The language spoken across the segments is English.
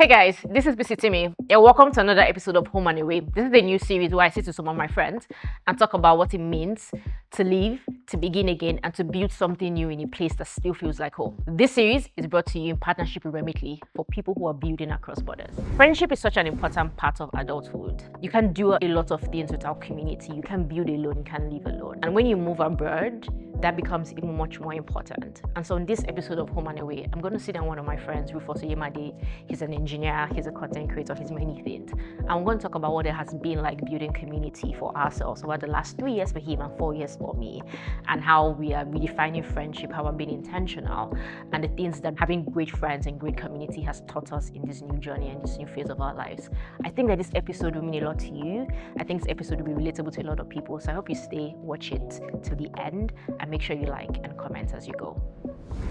Hey guys, this is Itimi, and welcome to another episode of Home and Away. This is a new series where I sit with some of my friends and talk about what it means to leave, to begin again, and to build something new in a place that still feels like home. This series is brought to you in partnership with Remitly for people who are building across borders. Friendship is such an important part of adulthood. You can do a lot of things without community. You can build alone, you can live alone. And when you move abroad, that becomes even much more important. And so in this episode of Home and Away, I'm going to sit down with one of my friends, Rufus Oyemade. He's an engineer, he's a content creator, he's many things. And we're going to talk about what it has been like building community for ourselves over the last 3 years for him and 4 years for me, and how we are redefining friendship, how we're being intentional, and the things that having great friends and great community has taught us in this new journey and this new phase of our lives. I think that this episode will mean a lot to you. I think this episode will be relatable to a lot of people. So I hope you stay, watch it till the end, and make sure you like and comment as you go.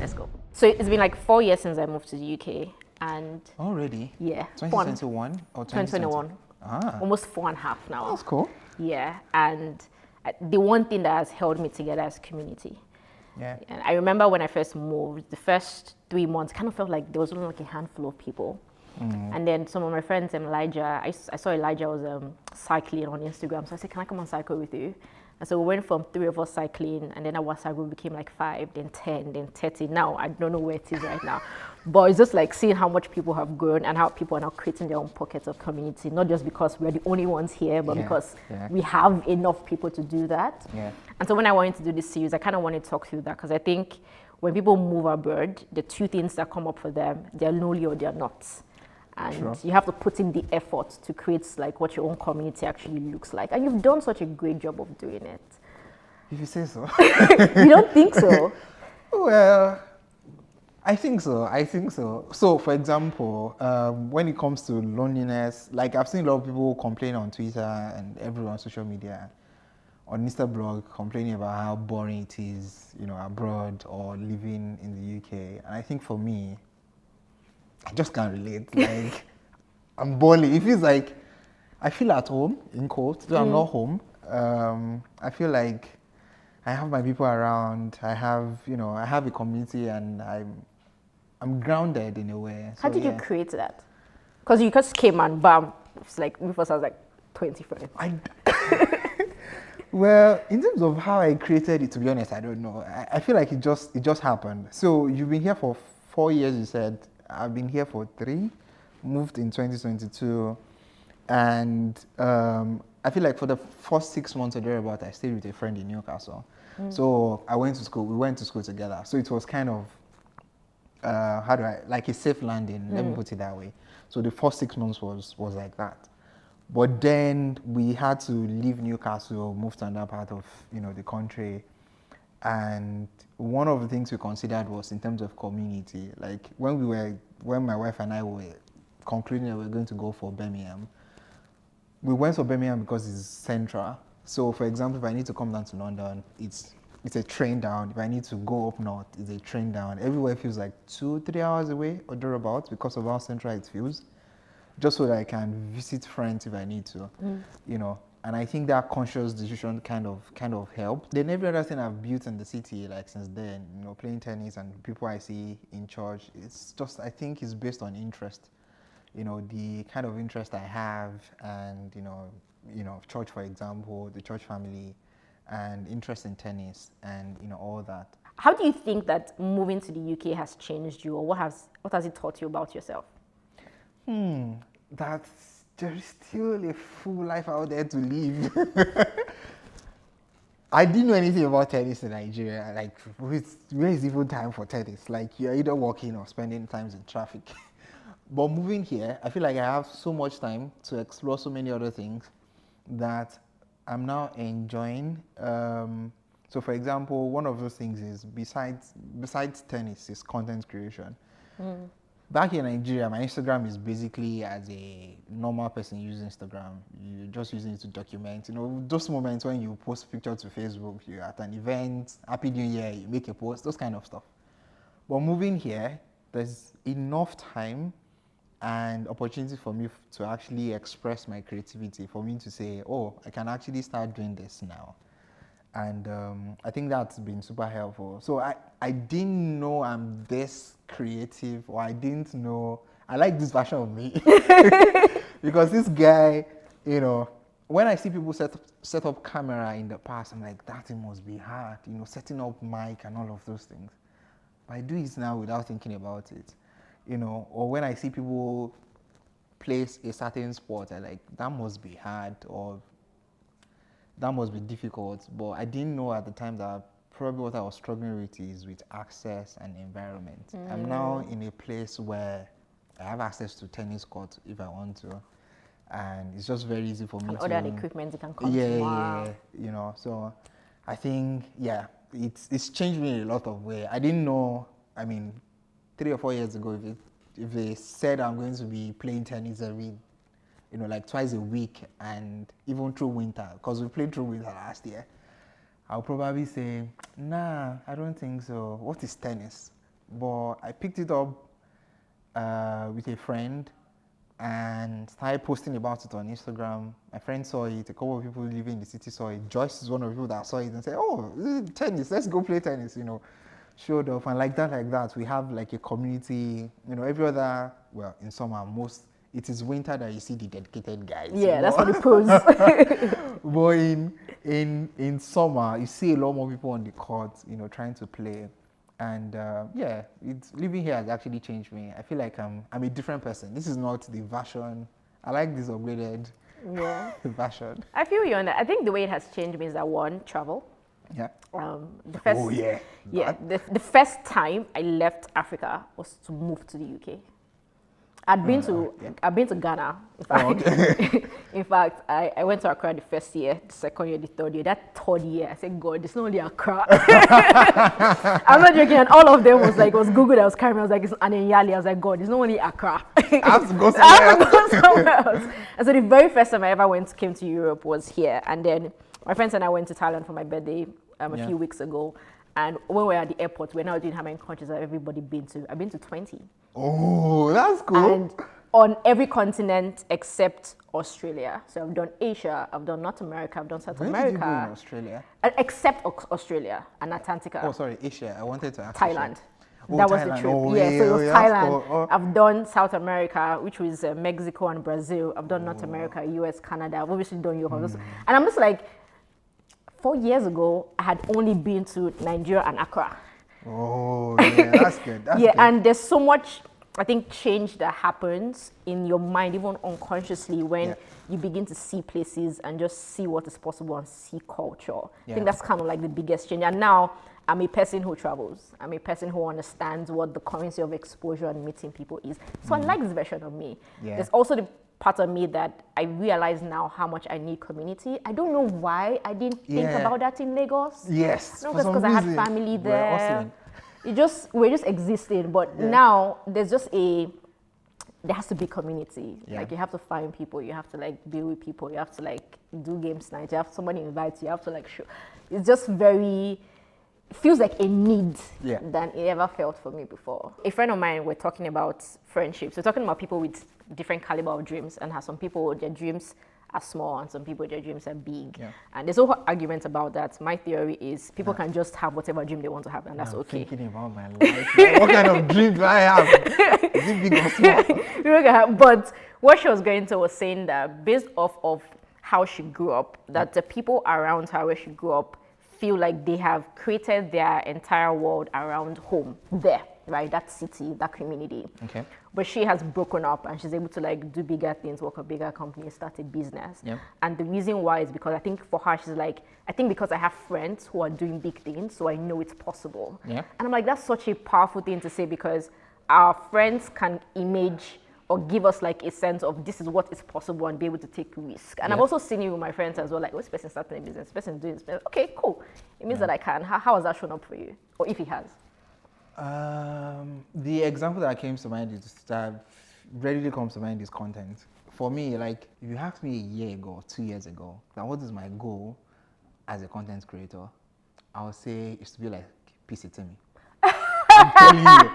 Let's go. So it's been like 4 years since I moved to the UK, and already? Yeah. 2021 or 2021. Almost 4.5 now. That's cool. Yeah, and the one thing that has held me together is community. Yeah. And I remember when I first moved, the first 3 months kind of felt like there was only like a handful of people. And then some of my friends, Elijah, I saw Elijah was cycling on Instagram, so I said, can I come and cycle with you? And so we went from 3 of us cycling, and then our WhatsApp group became like 5, then 10, then 30. Now I don't know where it is right now, but it's just like seeing how much people have grown and how people are now creating their own pockets of community, not just because we're the only ones here, but because we have enough people to do that. And so when I wanted to do this series, I kind of wanted to talk through that, because I think when people move abroad, the two things that come up for them, they're lonely or they're not. And you have to put in the effort to create like what your own community actually looks like. And you've done such a great job of doing it. If you say so. You don't think so? Well, I think so. So, for example, when it comes to loneliness, like I've seen a lot of people complain on Twitter and everywhere on social media, on Instablog, complaining about how boring it is, abroad or living in the UK. And I think for me, I just can't relate. Like, I'm boring. It feels like I feel at home, in quotes, though I'm not home. I feel like I have my people around. I have a community, and I'm grounded in a way. So, how did you create that? Because you just came and bam, it's like me first I was like 20 friends. Well, in terms of how I created it, to be honest, I don't know. I feel like it just happened. So you've been here for 4 years, you said. I've been here for 3, moved in 2022, and I feel like for the first 6 months or thereabout, I stayed with a friend in Newcastle. So I went to school. We went to school together. So it was kind of like a safe landing. Let me put it that way. So the first 6 months was like that. But then we had to leave Newcastle, move to another part of the country. And one of the things we considered was in terms of community. Like when my wife and I were concluding that we were going to go for Birmingham, we went for Birmingham because it's central. So for example, if I need to come down to London, it's a train down. If I need to go up north, it's a train down. Everywhere feels like 2-3 hours away or thereabouts because of how central it feels. Just so that I can visit friends if I need to, And I think that conscious decision kind of helped. Then every other thing I've built in the city, like since then, playing tennis and people I see in church, it's just, I think it's based on interest. The kind of interest I have, and church, for example, the church family, and interest in tennis, and all that. How do you think that moving to the UK has changed you, or what has it taught you about yourself? There is still a full life out there to live. I didn't know anything about tennis in Nigeria. Like, where is even time for tennis? Like, you're either working or spending time in traffic. But moving here, I feel like I have so much time to explore so many other things that I'm now enjoying. So, for example, one of those things is besides tennis is content creation. Back in Nigeria, my Instagram is basically as a normal person using Instagram. You're just using it to document, those moments when you post a picture to Facebook, you're at an event, Happy New Year, you make a post, those kind of stuff. But moving here, there's enough time and opportunity for me to actually express my creativity, for me to say, oh, I can actually start doing this now. And I think that's been super helpful. So I didn't know I'm this creative, or I didn't know I like this version of me. Because this guy, you know, when I see people set up camera in the past, I'm like, that thing must be hard, you know, setting up mic and all of those things. But I do it now without thinking about it, you know. Or when I see people place a certain sport, I like, that must be hard or that must be difficult. But I didn't know at the time that probably what I was struggling with is with access and environment. I'm now in a place where I have access to tennis court if I want to, and it's just very easy for me And to other equipment you can come yeah, tomorrow. yeah, you know. So I think it's changed me in a lot of ways. I didn't know. I mean, 3 or 4 years ago, if they said I'm going to be playing tennis every, you know, like twice a week and even through winter, because we played through winter last year, I'll probably say, nah, I don't think so. What is tennis? But I picked it up with a friend and started posting about it on Instagram. My friend saw it, a couple of people living in the city saw it. Joyce is one of the people that saw it and said, oh, tennis, let's go play tennis, you know. Showed up, and like that, we have like a community, you know, every other, well, in summer, it is winter that you see the dedicated guys. Yeah, you that's know? what it proves. But in summer, you see a lot more people on the court, you know, trying to play. And living here has actually changed me. I feel like I'm a different person. This is not the version. I like this upgraded version. I feel you on that. I think the way it has changed me is that one, travel. Yeah. The first, Oh yeah. yeah. The first time I left Africa was to move to the UK. I've been to Ghana. In fact, in fact, I went to Accra the first year, the second year, the third year. That third year, I said, God, it's not only Accra. I'm not joking. And all of them was Google that was carrying me. I was like, it's Ananyali. I was like, God, it's not only Accra. I have to go somewhere else. And so the very first time I ever came to Europe was here. And then my friends and I went to Thailand for my birthday a few weeks ago. And when we were at the airport, we're now doing how many countries have everybody been to. I've been to 20. Oh, that's cool. And on every continent except Australia. So I've done Asia, I've done North America, I've done South America. Did you go in Australia? Except Australia and Antarctica. Oh, sorry, Asia. I wanted to ask. Thailand. Oh, that Thailand. was the trip. Oh, yeah, so it was Thailand. Cool. Oh. I've done South America, which was Mexico and Brazil. I've done North America, US, Canada. I've obviously done Europe. And I'm just like, 4 years ago, I had only been to Nigeria and Accra. Oh, yeah, that's good. That's yeah, good. and there's so much, I think, change that happens in your mind, even unconsciously, when you begin to see places and just see what is possible and see culture. I think that's kind of like the biggest change. And now I'm a person who travels. I'm a person who understands what the currency of exposure and meeting people is. So I like this version of me. Yeah. There's also the part of me that I realize now how much I need community. I don't know why I didn't think about that in Lagos. Yes. Not just because I had family there. We're just existing. But now there's just there has to be community. Yeah. Like you have to find people, you have to like be with people, you have to like do games night, you have somebody invite you, have to like show. It's just it feels like a need than it ever felt for me before. A friend of mine, we're talking about friendships. We're talking about people with different caliber of dreams, and how some people, their dreams are small and some people, their dreams are big. Yeah. And there's no argument about that. My theory is people can just have whatever dream they want to have, and that's okay. Thinking about my life. What kind of dream do I have? Is it big or small? But what she was going to was saying that based off of how she grew up, that the people around her where she grew up feel like they have created their entire world around home there, right? That city, that community. Okay. But she has broken up and she's able to like do bigger things, work a bigger company, start a business. Yep. And the reason why is because I think for her, she's like, I think because I have friends who are doing big things, so I know it's possible. Yeah. And I'm like, that's such a powerful thing to say, because our friends can image or give us like a sense of this is what is possible and be able to take risk. And I've also seen it with my friends as well, like, this person starting a business, this person doing this. Okay, cool. It means that I can. How has that shown up for you? Or if it has? The example that came to mind is that readily comes to mind is content. For me, like, if you asked me a year ago, 2 years ago, that what is my goal as a content creator, I would say it's to be like Itimi. I'm telling you.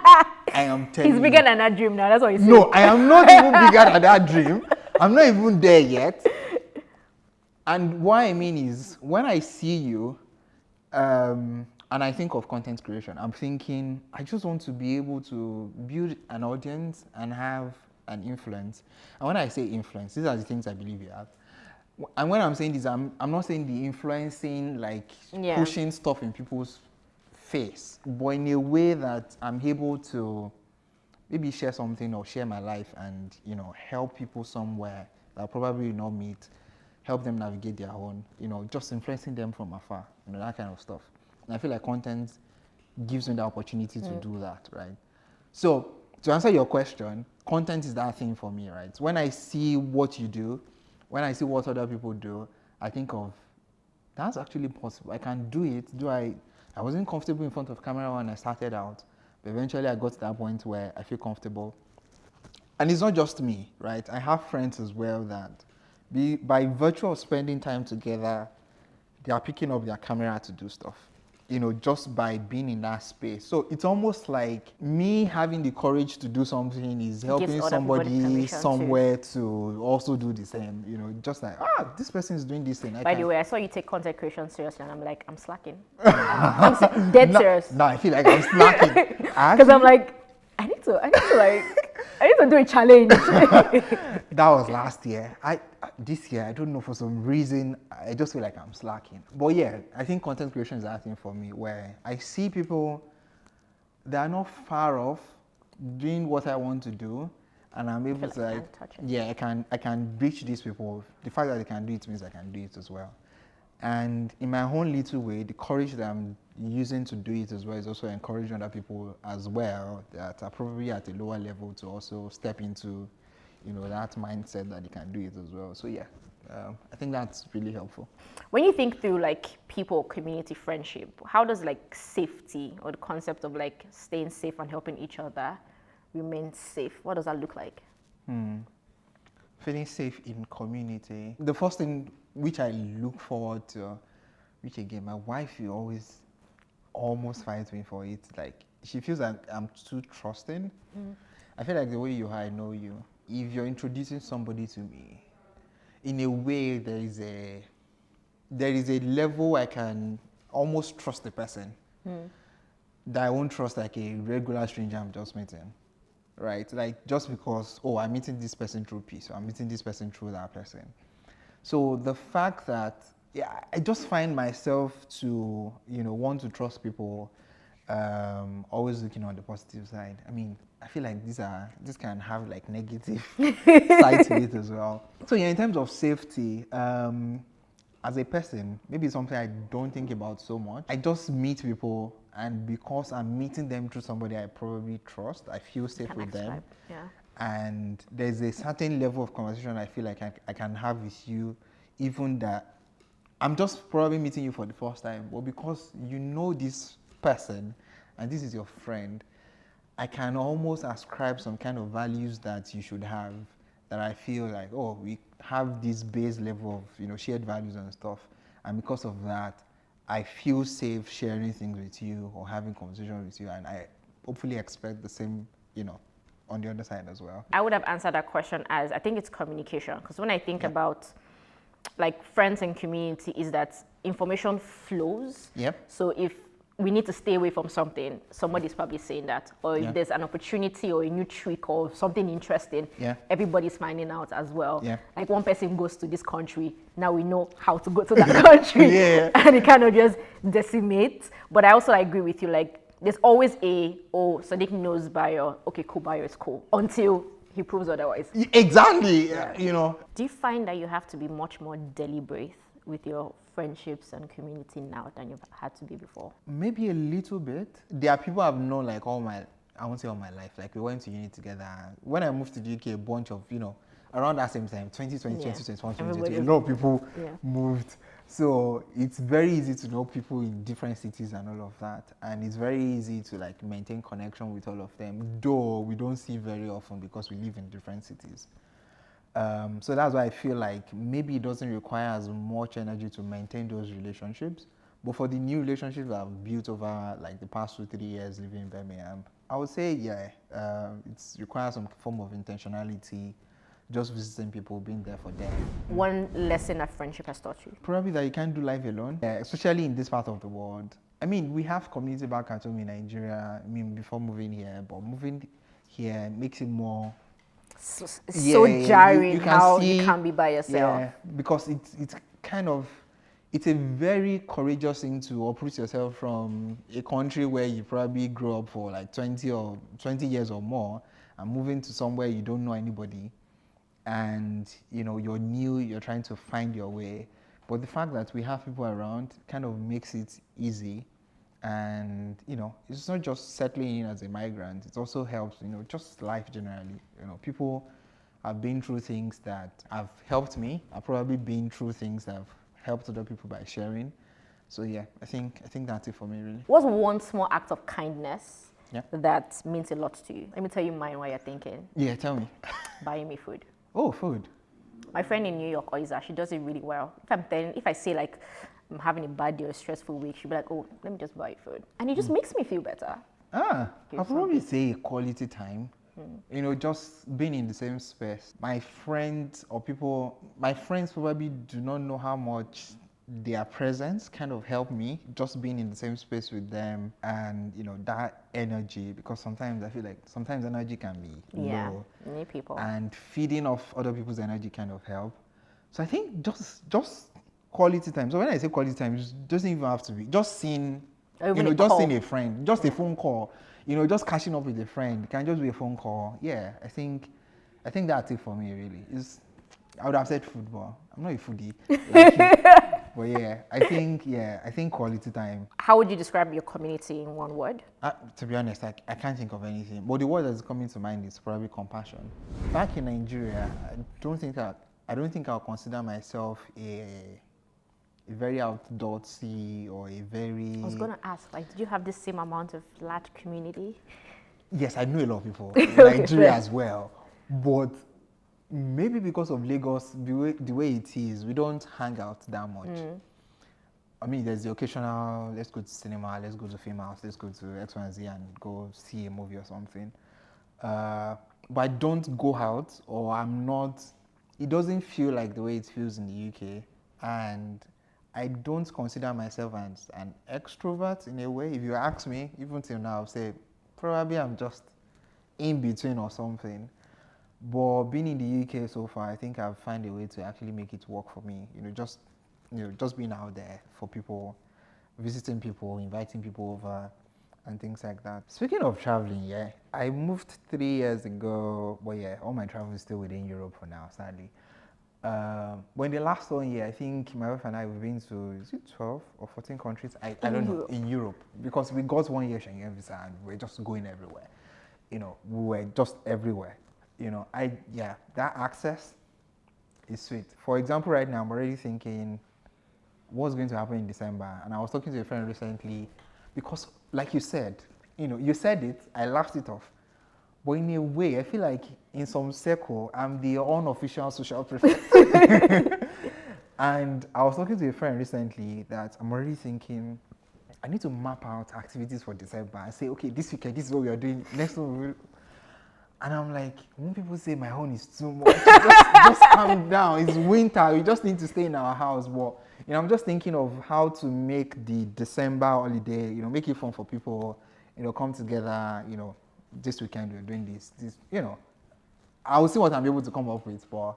I am telling you. He's bigger than that dream now, that's what he's saying. No, I am not even bigger than that dream. I'm not even there yet. And what I mean is, when I see you, And I think of content creation. I'm thinking, I just want to be able to build an audience and have an influence. And when I say influence, these are the things I believe you have. And when I'm saying this, I'm not saying the influencing, like Yeah. pushing stuff in people's face, but in a way that I'm able to maybe share something or share my life and, you know, help people somewhere that I'll probably not meet, help them navigate their own, you know, just influencing them from afar, you know, that kind of stuff. And I feel like content gives me the opportunity to do that, right? So to answer your question, content is that thing for me, right? When I see what you do, when I see what other people do, I think of, that's actually possible. I can do it. I wasn't comfortable in front of camera when I started out, but eventually I got to that point where I feel comfortable. And it's not just me, right? I have friends as well that by virtue of spending time together, they are picking up their camera to do stuff, you know, just by being in that space. So it's almost like me having the courage to do something is helping other people the somebody permission to. somewhere to also do the same, you know, just like, this person is doing this thing. By the way, I saw you take content creation seriously, and I'm like, I'm slacking. I'm dead serious. No, I feel like I'm slacking. Because I'm like, I need to do a challenge. That was last year. This year, I don't know, for some reason, I just feel like I'm slacking. But yeah, I think content creation is that thing for me where I see people that are not far off doing what I want to do, and I'm able to, like, yeah, I can reach these people. The fact that they can do it means I can do it as well. And in my own little way, the courage that I'm using to do it as well is also encouraging other people as well that are probably at a lower level to also step into, you know, that mindset that they can do it as well. So yeah, I think that's really helpful. When you think through like people, community, friendship, how does like safety or the concept of like staying safe and helping each other remain safe, what does that look like? Feeling safe in community. The first thing which I look forward to, which again, my wife will always almost fight me for it. Like, she feels like I'm too trusting. I feel like the way you are, I know you. If you're introducing somebody to me, in a way, there is a level I can almost trust the person that I won't trust like a regular stranger I'm just meeting. Right? Like, just because, I'm meeting this person through peace, or I'm meeting this person through that person. So the fact that, yeah, I just find myself to, you know, want to trust people, always looking on the positive side. I mean, I feel like this can have like negative side to it as well. So yeah, in terms of safety, as a person, maybe it's something I don't think about so much. I just meet people, and because I'm meeting them through somebody I probably trust, I feel safe with them. Yeah. And there's a certain level of conversation I feel like I can have with you, even that I'm just probably meeting you for the first time, but because you know this person and this is your friend, I can almost ascribe some kind of values that you should have, that I feel like, we have this base level of, you know, shared values and stuff. And because of that, I feel safe sharing things with you or having conversations with you. And I hopefully expect the same, you know, on the other side as well. I would have answered that question as, I think it's communication. Because when I think about like friends and community, is that information flows. Yep. So if we need to stay away from something, somebody's probably saying that. Or if there's an opportunity or a new trick or something interesting, everybody's finding out as well. Yeah. Like, one person goes to this country, now we know how to go to that country. And it kind of just decimates. But I also agree with you, like, there's always Sadiq knows Bayo, okay, cool, Bayo is cool, until he proves otherwise. Exactly, you know. Do you find that you have to be much more deliberate with your friendships and community now than you've had to be before? Maybe a little bit. There are people I've known like I won't say all my life. Like, we went to uni together. When I moved to the UK, a bunch of, you know, around that same time, 2020, 2021, 2022, a lot of people moved. So it's very easy to know people in different cities and all of that. And it's very easy to like maintain connection with all of them, though we don't see very often because we live in different cities. So that's why I feel like maybe it doesn't require as much energy to maintain those relationships. But for the new relationships I've built over like the past 2-3 years living in Birmingham, I would say, it requires some form of intentionality, just visiting people, being there for them. One lesson that friendship has taught you? Probably that you can't do life alone, especially in this part of the world. I mean, we have community back at home in Nigeria. I mean, before moving here, but moving here makes it more. It's Yeah, so yeah, jarring you can how you see. can't be by yourself. Yeah, because it's kind of it's a very courageous thing to uproot yourself from a country where you probably grew up for like 20 years or more, and moving to somewhere you don't know anybody, and you're new, you're trying to find your way. But the fact that we have people around kind of makes it easy. And it's not just settling in as a migrant, it also helps, just life generally. People have been through things that have helped me. I've probably been through things that have helped other people by sharing. So yeah, I think that's it for me, really. What's one small act of kindness Yeah. that means a lot to you? Let me tell you mine while you're thinking. Yeah, tell me. Buying me food. Oh, food. My friend in New York, Oiza, she does it really well. If I say like I'm having a bad day or a stressful week, she'll be like, oh, let me just buy you food. And it just makes me feel better. I'll Gives probably something. say quality time. Just being in the same space. My friends probably do not know how much their presence kind of helped me, just being in the same space with them, and that energy, because sometimes I feel like sometimes energy can be Yeah, low, new people. and feeding off other people's energy kind of help. So I think just quality time. So when I say quality time, it doesn't even have to be just seeing, Or even a just call. seeing a friend, just a phone call, just catching up with a friend. It can just be a phone call. Yeah, I think that's it for me, really. I would have said football. I'm not a foodie like you. But I think quality time. How would you describe your community in one word? To be honest, I can't think of anything. But the word that's coming to mind is probably compassion. Back in Nigeria, I don't think I'll consider myself a very outdoorsy or a very. I was gonna ask, like, did you have the same amount of large community? Yes, I know a lot of people in Okay, Nigeria fair. as well, but maybe because of Lagos, the way it is, we don't hang out that much. I mean, there's the occasional, let's go to cinema, let's go to film house, let's go to X, Y, and Z and go see a movie or something. But I don't go out, or I'm not, it doesn't feel like the way it feels in the UK. And I don't consider myself as an extrovert in a way. If you ask me, even till now, I'll say probably I'm just in between or something. But being in the UK so far, I think I've found a way to actually make it work for me. Just being out there for people, visiting people, inviting people over, and things like that. Speaking of traveling, yeah, I moved 3 years ago. But yeah, all my travel is still within Europe for now, sadly. But in the last 1 year, I think my wife and I have been to, is it 12 or 14 countries? I don't know, Europe. in Europe. Because we got 1 year Schengen visa and we're just going everywhere. We were just everywhere. That access is sweet. For example, right now, I'm already thinking what's going to happen in December. And I was talking to a friend recently because, like you said, you said it, I laughed it off. But in a way, I feel like in some circle, I'm the unofficial social prefect. And I was talking to a friend recently that I'm already thinking, I need to map out activities for December and say, okay, this weekend, this is what we are doing. Next one, and I'm like, when people say my own is too much, just calm down. It's winter. We just need to stay in our house. But I'm just thinking of how to make the December holiday, make it fun for people. Come together. This weekend we're doing this. I will see what I'm able to come up with. But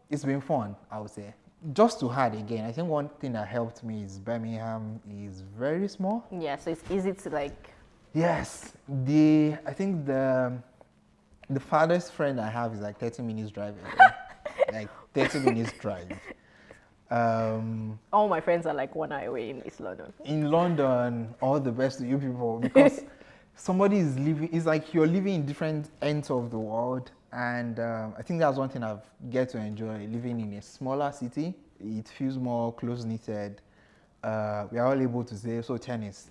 it's been fun, I would say. Just to add again, I think one thing that helped me is Birmingham is very small. Yeah, so it's easy to like. Yes, I think the farthest friend I have is like 30 minutes drive away. Like 30 minutes drive. All my friends are like 1 hour away in East London. In London, all the best to you people, because somebody is living. It's like you're living in different ends of the world, and I think that's one thing I've get to enjoy living in a smaller city. It feels more close knitted. We are all able to say, so tennis,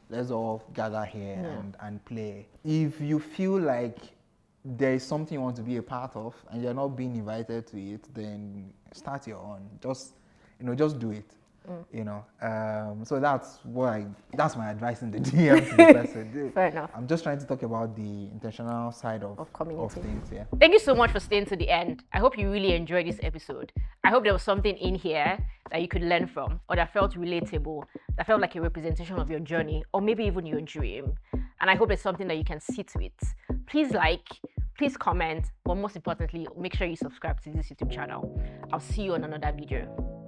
let's all gather here and play. If you feel like there is something you want to be a part of and you're not being invited to it, then start your own. Just do it. So that's my advice in the DM to the person. Fair enough. I'm just trying to talk about the intentional side of community. things. Yeah. Thank you so much for staying to the end. I hope you really enjoyed this episode. I hope there was something in here that you could learn from, or that felt relatable, that felt like a representation of your journey, or maybe even your dream. And I hope it's something that you can sit with. Please like, please comment, but most importantly, make sure you subscribe to this YouTube channel. I'll see you on another video.